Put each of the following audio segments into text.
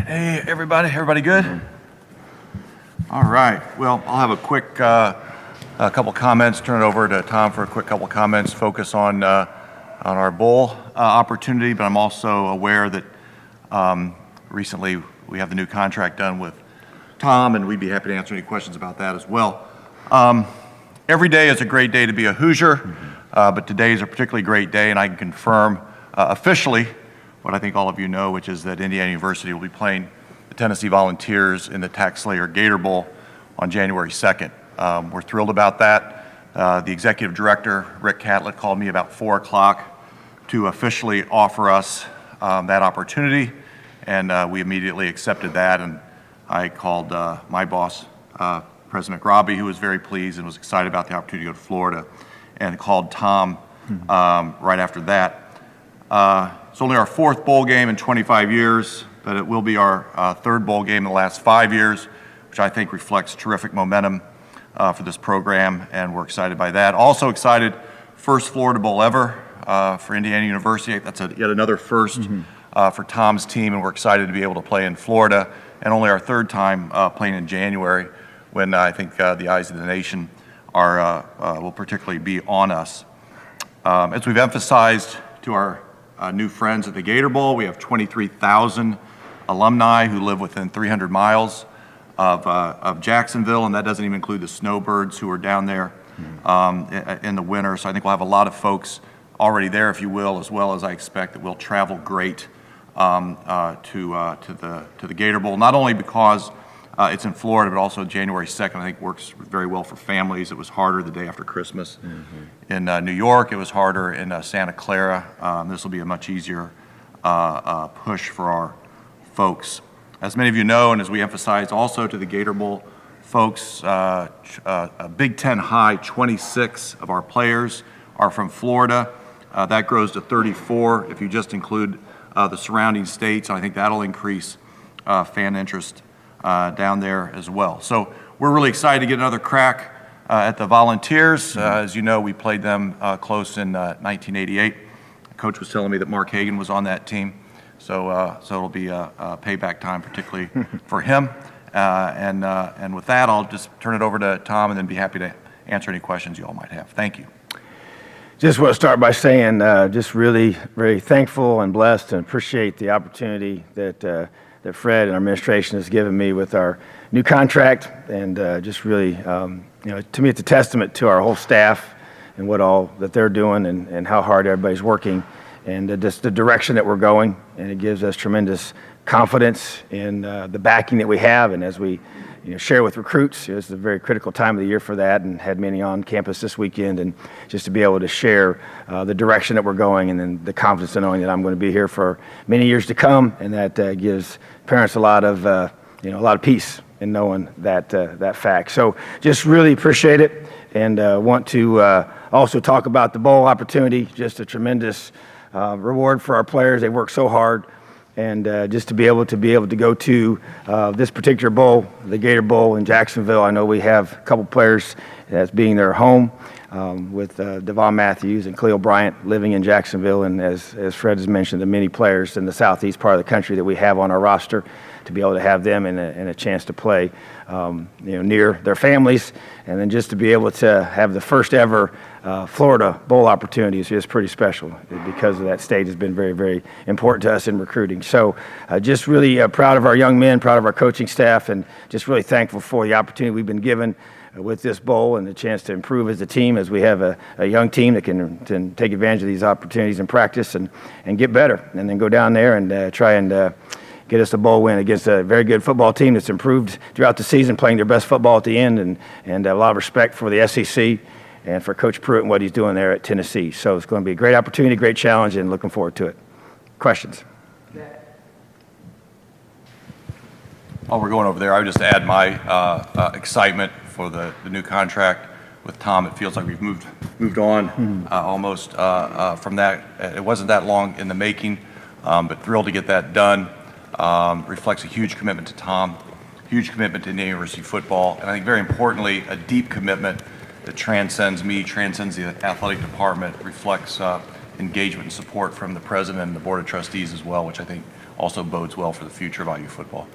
Hey, everybody good? All right, well, I'll have a quick a couple comments, turn it over to Tom for a quick couple comments, focus on our bowl opportunity, but I'm also aware that recently we have the new contract done with Tom, and we'd be happy to answer any questions about that as well. Every day is a great day to be a Hoosier, but today is a particularly great day, and I can confirm officially what I think all of you know, which is that Indiana University will be playing the Tennessee Volunteers in the Tax Slayer Gator Bowl on January 2nd. We're thrilled about that. The executive director, Rick Catlett, called me about 4 o'clock to officially offer us that opportunity, and we immediately accepted that, and I called my boss, President Grabe, who was very pleased and was excited about the opportunity to go to Florida, and called Tom right after that. It's only our 4th bowl game in 25 years, but it will be our 3rd bowl game in the last 5 years, which I think reflects terrific momentum for this program, and we're excited by that. Also excited, first Florida Bowl ever for Indiana University. That's yet another first for Tom's team, and we're excited to be able to play in Florida, and only our 3rd time playing in January, when I think the eyes of the nation will particularly be on us. As we've emphasized to our new friends at the Gator Bowl, we have 23,000 alumni who live within 300 miles of Jacksonville, and that doesn't even include the snowbirds who are down there in the winter. So I think we'll have a lot of folks already there, if you will, as well as I expect that we'll travel great to the Gator Bowl, not only because it's in Florida, but also January 2nd, I think works very well for families. It was harder the day after Christmas in New York. It was harder in Santa Clara. This will be a much easier push for our folks. As many of you know, and as we emphasized also to the Gator Bowl folks, a Big Ten high 26 of our players are from Florida. That grows to 34 if you just include the surrounding states. And I think that'll increase fan interest down there as well. So we're really excited to get another crack at the Volunteers. As you know, we played them close in 1988. The coach was telling me that Mark Hagan was on that team. So it'll be a payback time, particularly for him. And with that, I'll just turn it over to Tom and then be happy to answer any questions you all might have. Thank you. Just want to start by saying just really very thankful and blessed and appreciate the opportunity that Fred and our administration has given me with our new contract, and just really, to me, it's a testament to our whole staff and what all that they're doing and how hard everybody's working, and just the direction that we're going, and it gives us tremendous confidence in the backing that we have, and as we share with recruits. It's a very critical time of the year for that, and had many on campus this weekend, and just to be able to share the direction that we're going, and then the confidence in knowing that I'm going to be here for many years to come, and that gives parents a lot of peace in knowing that fact. So just really appreciate it, and want to also talk about the bowl opportunity. Just a tremendous reward for our players. They work so hard. And just to be able to go to this particular bowl, the Gator Bowl in Jacksonville. I know we have a couple players that's being their home with Devon Matthews and Khalil Bryant living in Jacksonville. And as Fred has mentioned, the many players in the southeast part of the country that we have on our roster, to be able to have them in a chance to play near their families. And then just to be able to have the first ever Florida Bowl opportunity is just pretty special, because of that state has been very, very important to us in recruiting. So just really proud of our young men, proud of our coaching staff, and just really thankful for the opportunity we've been given with this bowl and the chance to improve as a team, as we have a young team that can take advantage of these opportunities in practice and get better, and then go down there and try and get us a bowl win against a very good football team that's improved throughout the season, playing their best football at the end, and a lot of respect for the SEC and for Coach Pruitt and what he's doing there at Tennessee. So it's going to be a great opportunity, great challenge, and looking forward to it. Questions? While we're going over there, I would just add my excitement for the new contract with Tom. It feels like we've moved on almost from that. It wasn't that long in the making, but thrilled to get that done. Reflects a huge commitment to Tom, huge commitment to Indiana University football, and I think very importantly, a deep commitment that transcends me, transcends the athletic department, reflects engagement and support from the president and the board of trustees as well, which I think also bodes well for the future of IU football.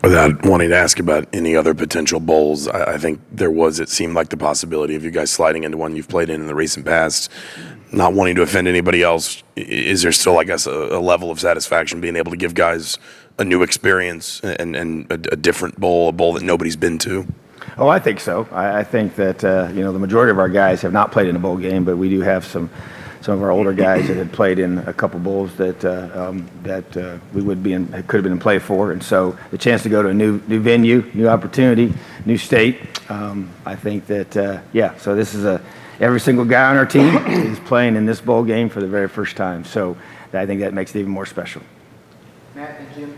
Without wanting to ask about any other potential bowls, I think it seemed like the possibility of you guys sliding into one you've played in the recent past. Not wanting to offend anybody else, is there still, I guess, a level of satisfaction being able to give guys a new experience and a different bowl, a bowl that nobody's been to? Oh, I think so. I think that the majority of our guys have not played in a bowl game, but we do have some of our older guys that had played in a couple bowls that we could have been in play for, and so the chance to go to a new venue, new opportunity, new state. I think that So this is every single guy on our team is playing in this bowl game for the very first time. So I think that makes it even more special. Matt and Jim.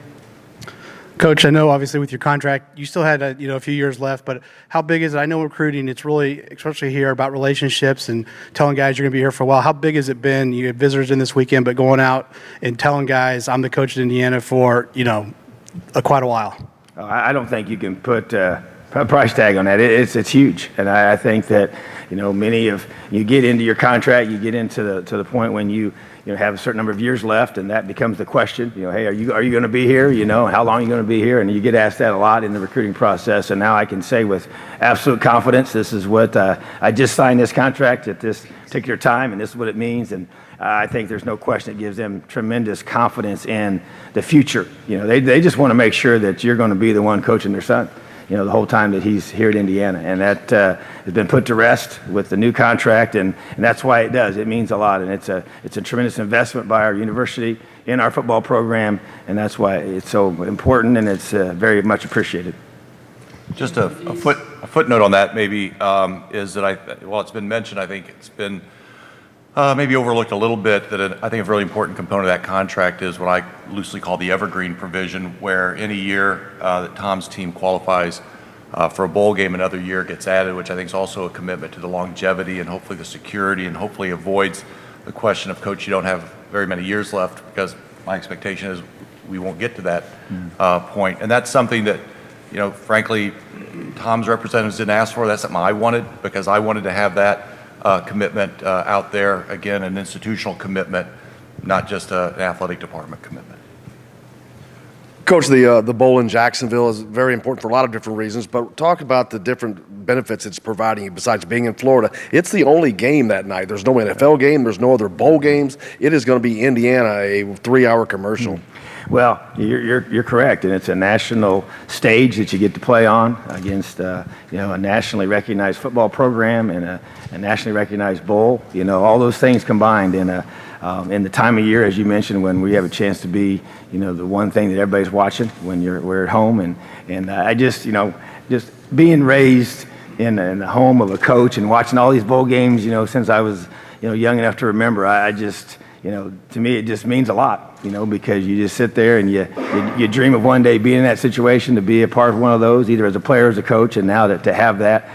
Coach, I know obviously with your contract, you still had a few years left, but how big is it? I know recruiting, it's really, especially here, about relationships and telling guys you're going to be here for a while. How big has it been? You had visitors in this weekend, but going out and telling guys, I'm the coach at Indiana for, quite a while. I don't think you can put a price tag on that. It's huge, and I think that you get into your contract, you get into the point when you have a certain number of years left, and that becomes the question. Hey, are you going to be here? How long are you going to be here? And you get asked that a lot in the recruiting process. And now I can say with absolute confidence, this is what I just signed this contract at this particular time, and this is what it means. And I think there's no question it gives them tremendous confidence in the future. They just want to make sure that you're going to be the one coaching their son, the whole time that he's here at Indiana. And that has been put to rest with the new contract, and that's why it does. It means a lot, and it's a tremendous investment by our university in our football program, and that's why it's so important, and it's very much appreciated. Just a footnote on that maybe is that it's been mentioned, I think it's been maybe overlooked a little bit, that I think a really important component of that contract is what I loosely call the evergreen provision, where any year that Tom's team qualifies for a bowl game, another year gets added, which I think is also a commitment to the longevity and hopefully the security, and hopefully avoids the question of, Coach, you don't have very many years left, because my expectation is we won't get to that point. And that's something that, frankly, Tom's representatives didn't ask for. That's something I wanted, because I wanted to have that commitment out there, again, an institutional commitment, not just an athletic department commitment. Coach, the bowl in Jacksonville is very important for a lot of different reasons, but talk about the different benefits it's providing you besides being in Florida. It's the only game that night. There's no NFL game. There's no other bowl games. It is going to be Indiana, a 3-hour commercial. Well, you're correct, and it's a national stage that you get to play on against a nationally recognized football program and a nationally recognized bowl. All those things combined in the time of year, as you mentioned, when we have a chance to be the one thing that everybody's watching when we're at home, and I just being raised in the home of a coach and watching all these bowl games since I was young enough to remember. To me, it just means a lot, because you just sit there and you dream of one day being in that situation, to be a part of one of those, either as a player or as a coach, and now to have that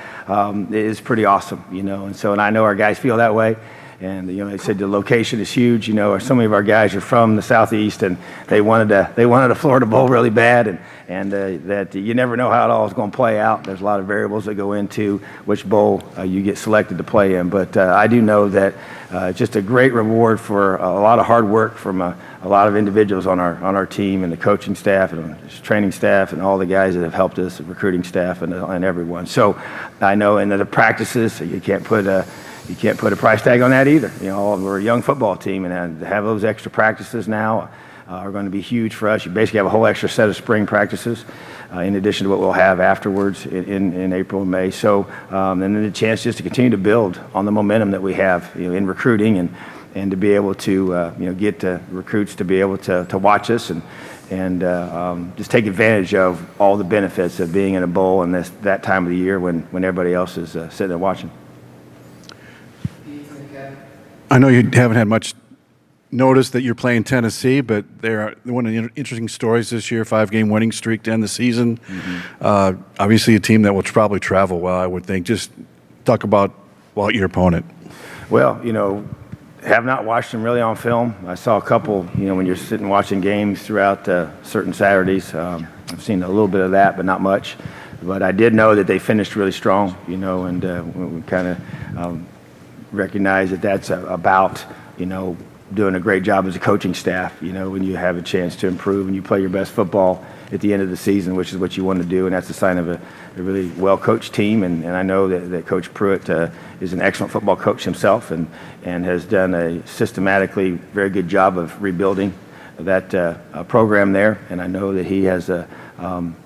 is pretty awesome, and I know our guys feel that way. And they said the location is huge. Or so many of our guys are from the Southeast, and they wanted a Florida Bowl really bad, and that you never know how it all is going to play out. There's a lot of variables that go into which bowl you get selected to play in. But I do know that it's just a great reward for a lot of hard work from a lot of individuals on our team, and the coaching staff and the training staff and all the guys that have helped us, the recruiting staff and everyone. So I know in the practices you can't put a price tag on that either. We're a young football team, and to have those extra practices now are going to be huge for us. You basically have a whole extra set of spring practices in addition to what we'll have afterwards in April and May. So, and then the chance just to continue to build on the momentum that we have in recruiting, and to be able to get recruits to be able to watch us and just take advantage of all the benefits of being in a bowl in that time of the year when everybody else is sitting there watching. I know you haven't had much notice that you're playing Tennessee, but they're one of the interesting stories this year, 5-game winning streak to end the season. Mm-hmm. Obviously a team that will probably travel well, I would think. Just talk about your opponent. Well, have not watched them really on film. I saw a couple, when you're sitting watching games throughout certain Saturdays. I've seen a little bit of that, but not much. But I did know that they finished really strong, and we kind of recognize that that's about, doing a great job as a coaching staff, when you have a chance to improve and you play your best football at the end of the season, which is what you want to do, and that's a sign of a really well-coached team. And I know that Coach Pruitt is an excellent football coach himself and has done a systematically very good job of rebuilding that program there. And I know that he has a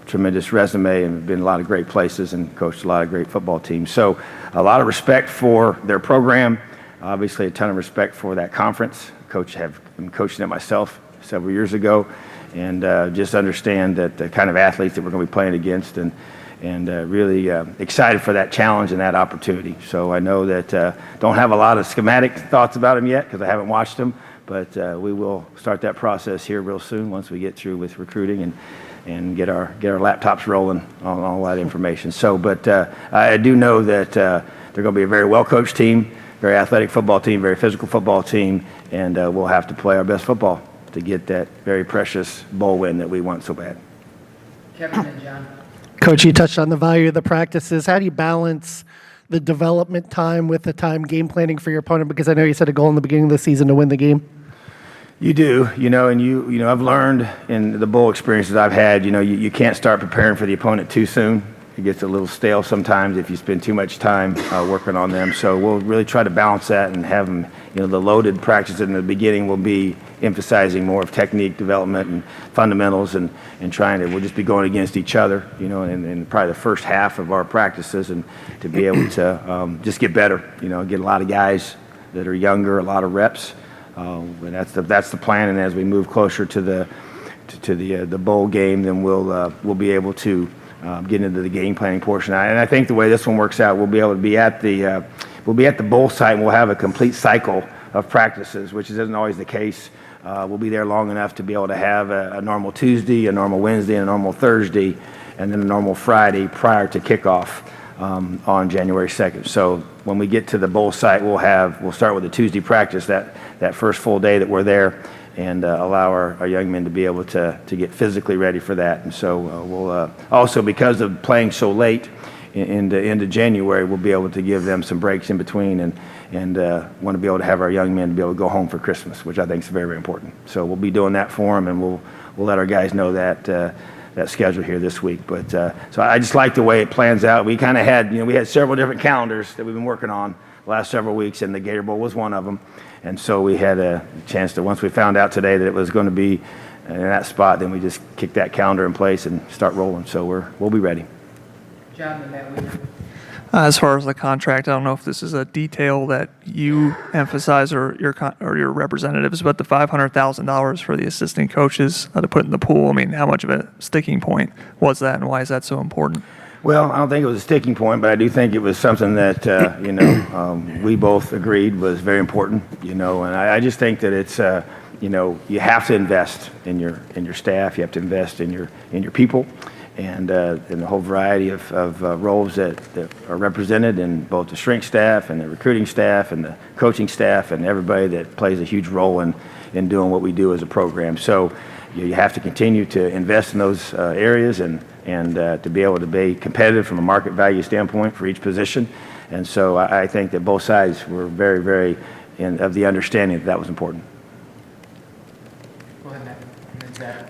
tremendous resume and been in a lot of great places and coached a lot of great football teams. So a lot of respect for their program. Obviously, a ton of respect for that conference. Have been coaching it myself several years ago, and just understand that the kind of athletes that we're going to be playing against, and really excited for that challenge and that opportunity. So I know that don't have a lot of schematic thoughts about them yet because I haven't watched them, but we will start that process here real soon once we get through with recruiting and get our laptops rolling on all that information. So, but I do know that they're going to be a very well-coached team, very athletic football team, very physical football team, and we'll have to play our best football to get that very precious bowl win that we want so bad. Kevin and John. Coach, you touched on the value of the practices. How do you balance the development time with the time game planning for your opponent? Because I know you set a goal in the beginning of the season to win the game. You do, and I've learned in the bowl experiences I've had, you can't start preparing for the opponent too soon. It gets a little stale sometimes if you spend too much time working on them. So we'll really try to balance that and have them, the loaded practices in the beginning will be emphasizing more of technique development and fundamentals and we'll just be going against each other, in probably the first half of our practices, and to be able to just get better, get a lot of guys that are younger, a lot of reps. But that's the plan, and as we move closer to the bowl game, then we'll be able to get into the game planning portion. And I think the way this one works out, we'll be able to be at the bowl site, and we'll have a complete cycle of practices, which isn't always the case. We'll be there long enough to be able to have a normal Tuesday, a normal Wednesday, and a normal Thursday, and then a normal Friday prior to kickoff on January 2nd. So when we get to the bowl site, we'll start with a Tuesday practice, that first full day that we're there, and allow our young men to be able to get physically ready for that. And so we'll also, because of playing so late into January, we'll be able to give them some breaks in between, and want to be able to have our young men be able to go home for Christmas, which I think is very, very important. So we'll be doing that for them, and we'll let our guys know that schedule here this week. But so I just like the way it plans out. We kind of had, we had several different calendars that we've been working on the last several weeks, and the Gator Bowl was one of them. And so we had a chance to, once we found out today that it was going to be in that spot, then we just kicked that calendar in place and start rolling. So we'll be ready. John and Matt Weaver. As far as the contract, I don't know if this is a detail that you emphasize or your representatives, but the $500,000 for the assistant coaches to put in the pool. I mean, how much of a sticking point was that, and why is that so important? Well, I don't think it was a sticking point, but I do think it was something that, we both agreed was very important, and I just think that it's, you have to invest in your staff, you have to invest in your people, and in the whole variety of roles that are represented in both the shrink staff and the recruiting staff and the coaching staff and everybody that plays a huge role in doing what we do as a program. So you have to continue to invest in those areas and to be able to be competitive from a market value standpoint for each position. And so I think that both sides were very, very of the understanding that was important. Go ahead, Matt. And then Zach.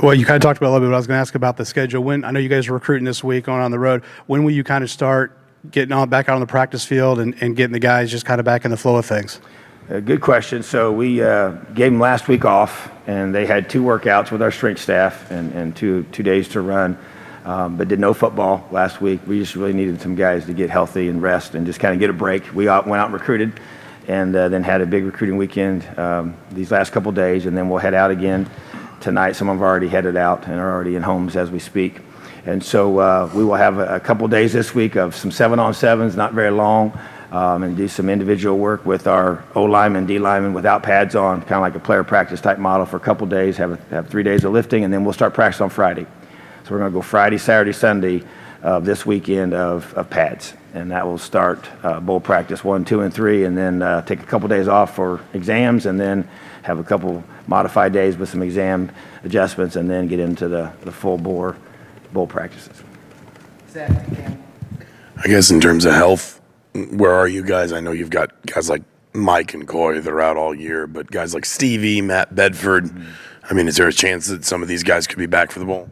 Well, you kind of talked about a little bit what I was going to ask about the schedule. I know you guys are recruiting this week, going on the road. When will you kind of start getting back out on the practice field and getting the guys just kind of back in the flow of things? Good question. So we gave them last week off, and they had 2 workouts with our strength staff and two days to run, but did no football last week. We just really needed some guys to get healthy and rest and just kind of get a break. We went out and recruited, and then had a big recruiting weekend these last couple days, and then we'll head out again tonight. Some have already headed out and are already in homes as we speak. And so we will have a couple days this week of some 7-on-7s, not very long, and do some individual work with our O-linemen, D-linemen without pads on, kind of like a player practice type model for a couple days, have 3 days of lifting, and then we'll start practice on Friday. So we're going to go Friday, Saturday, Sunday this weekend of pads, and that will start bowl practice 1, 2, and 3, and then take a couple days off for exams, and then have a couple modified days with some exam adjustments, and then get into the full bore bowl practices. Zach and Cam. I guess in terms of health, where are you guys? I know you've got guys like Mike and Coy, they're out all year, but guys like Stevie, Matt Bedford, I mean, is there a chance that some of these guys could be back for the bowl?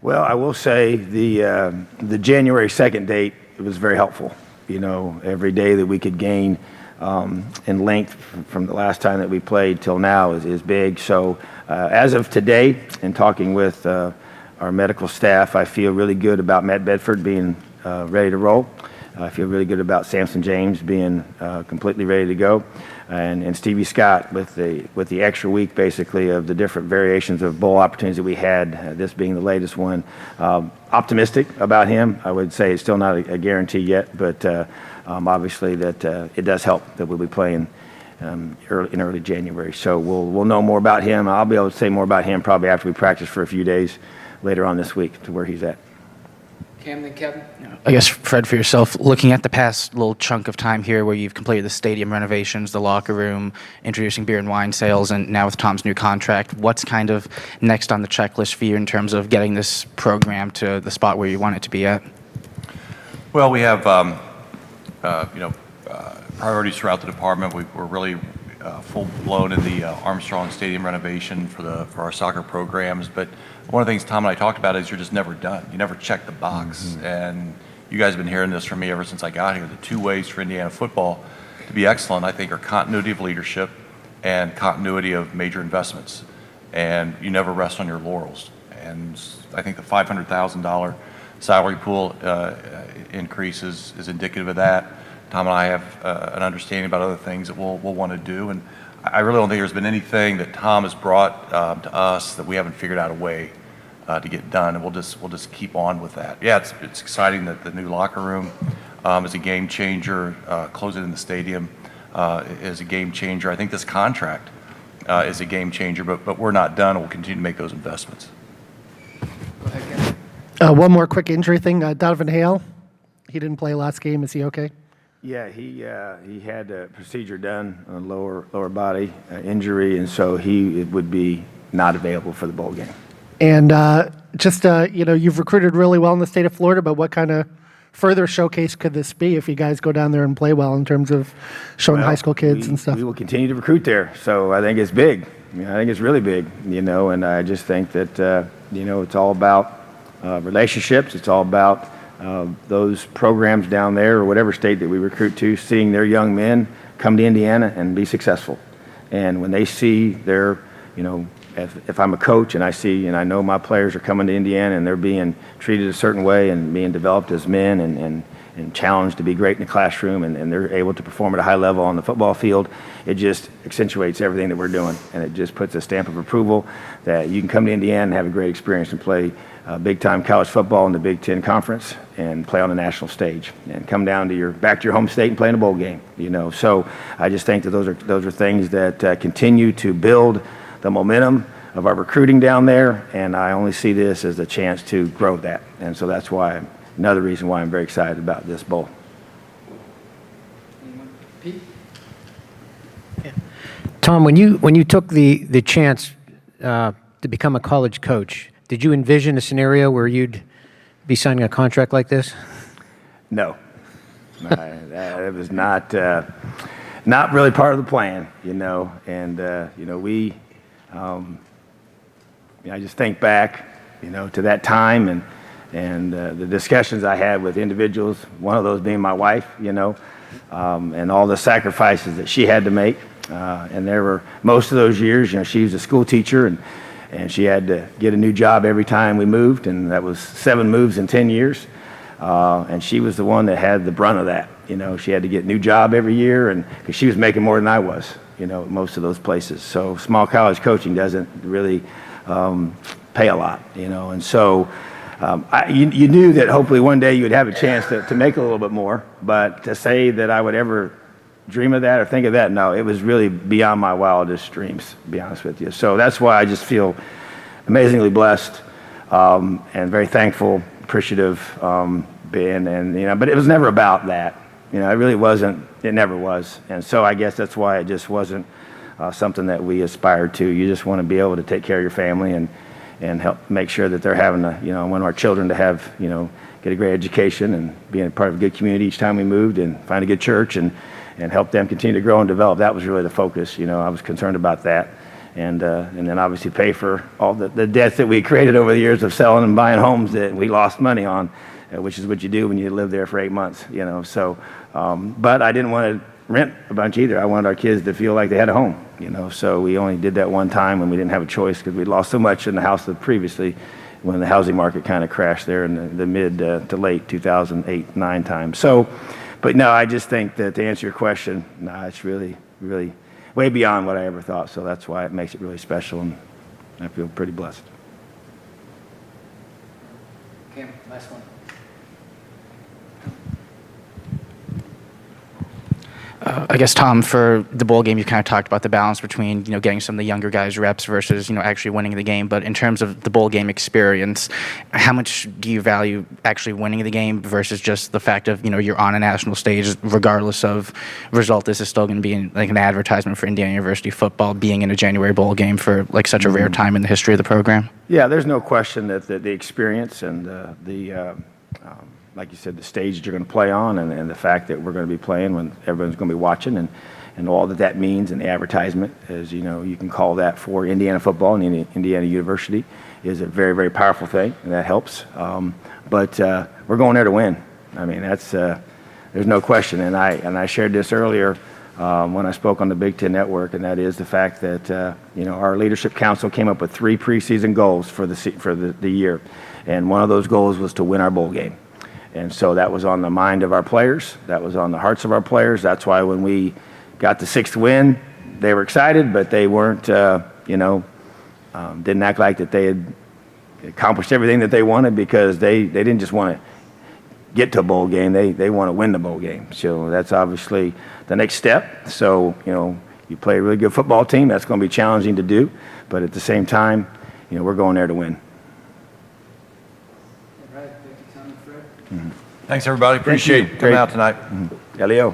Well, I will say the January 2nd date, it was very helpful. You know, every day that we could gain in length from the last time that we played till now is big. So as of today, in talking with our medical staff, I feel really good about Matt Bedford being ready to roll. I feel really good about Samson James being completely ready to go, and Stevie Scott with the extra week basically of the different variations of bowl opportunities that we had, this being the latest one. Optimistic about him. I would say it's still not a guarantee yet, but obviously that it does help that we'll be playing in early January. So we'll know more about him. I'll be able to say more about him probably after we practice for a few days later on this week to where he's at. Cam, then Kevin. I guess, Fred, for yourself, looking at the past little chunk of time here where you've completed the stadium renovations, the locker room, introducing beer and wine sales, and now with Tom's new contract, what's kind of next on the checklist for you in terms of getting this program to the spot where you want it to be at? Well, we have, priorities throughout the department. We're really full-blown in the Armstrong Stadium renovation for our soccer programs. But one of the things Tom and I talked about is you're just never done. You never check the box. And you guys have been hearing this from me ever since I got here. The two ways for Indiana football to be excellent, I think, are continuity of leadership and continuity of major investments. And you never rest on your laurels. And I think the $500,000 salary pool increase is indicative of that. Tom and I have an understanding about other things that we'll want to do. And I really don't think there's been anything that Tom has brought to us that we haven't figured out a way to get done. And we'll just keep on with that. Yeah, it's exciting that the new locker room is a game changer. Closing in the stadium is a game changer. I think this contract is a game changer, but we're not done. We'll continue to make those investments. Go ahead, Kevin. One more quick injury thing. Donovan Hale, he didn't play last game. Is he okay? Yeah, he had a procedure done on lower body injury, and so he would be not available for the bowl game. And you've recruited really well in the state of Florida, but what kind of further showcase could this be if you guys go down there and play well in terms of showing high school kids and stuff? We will continue to recruit there, so I think it's big. I think it's really big, and I just think that, it's all about relationships. It's all about those programs down there or whatever state that we recruit to, seeing their young men come to Indiana and be successful. And when they see their, if I'm a coach and I see and I know my players are coming to Indiana and they're being treated a certain way and being developed as men and challenged to be great in the classroom and they're able to perform at a high level on the football field, it just accentuates everything that we're doing. And it just puts a stamp of approval that you can come to Indiana and have a great experience and play big-time college football in the Big Ten Conference and play on the national stage and come down to back to your home state and play in a bowl game. So I just think that those are things that continue to build the momentum of our recruiting down there, and I only see this as a chance to grow that. And so that's why another reason why I'm very excited about this bowl. Pete? Tom, when you took the chance to become a college coach, did you envision a scenario where you'd be signing a contract like this? No, it was not really part of the plan, and we. I just think back, to that time and the discussions I had with individuals. One of those being my wife, and all the sacrifices that she had to make. And there were most of those years, she was a school teacher and she had to get a new job every time we moved, and that was 7 moves in 10 years. And she was the one that had the brunt of that. She had to get a new job every year, and because she was making more than I was, most of those places. So small college coaching doesn't really pay a lot, and so you knew that hopefully one day you would have a chance to make a little bit more, but to say that I would ever dream of that or think of that, no, it was really beyond my wildest dreams, to be honest with you. So that's why I just feel amazingly blessed and very thankful, appreciative, but it was never about that. It really wasn't. It never was. And so I guess that's why it just wasn't something that we aspired to. You just want to be able to take care of your family and help make sure that they're having I want our children to have, get a great education and be a part of a good community each time we moved and find a good church and help them continue to grow and develop. That was really the focus. I was concerned about that. And then obviously pay for all the debts that we created over the years of selling and buying homes that we lost money on, which is what you do when you live there for 8 months, So, but I didn't want to rent a bunch either. I wanted our kids to feel like they had a home, So we only did that one time when we didn't have a choice because we lost so much in the house that previously when the housing market kind of crashed there in the mid to late 2008-9 time. So, but no, I just think that to answer your question, it's really, really way beyond what I ever thought. So that's why it makes it really special, and I feel pretty blessed. Cam, last one. I guess, Tom, for the bowl game, you kind of talked about the balance between, getting some of the younger guys reps versus, actually winning the game. But in terms of the bowl game experience, how much do you value actually winning the game versus just the fact of, you're on a national stage, regardless of result, this is still going to be like an advertisement for Indiana University football being in a January bowl game for like such a rare time in the history of the program? Yeah, there's no question that the experience and like you said, the stage that you're going to play on and the fact that we're going to be playing when everyone's going to be watching and all that means and the advertisement, as you can call that for Indiana football and Indiana University, is a very, very powerful thing, and that helps. But we're going there to win. I mean, that's there's no question. And I shared this earlier when I spoke on the Big Ten Network, and that is the fact that our leadership council came up with 3 preseason goals for the year, and one of those goals was to win our bowl game. And so that was on the mind of our players. That was on the hearts of our players. That's why when we got the 6th win, they were excited, but they weren't, didn't act like that they had accomplished everything that they wanted, because they didn't just want to get to a bowl game. They want to win the bowl game. So that's obviously the next step. So, you play a really good football team. That's going to be challenging to do. But at the same time, we're going there to win. Thanks, everybody. Appreciate you coming out tonight. Elio.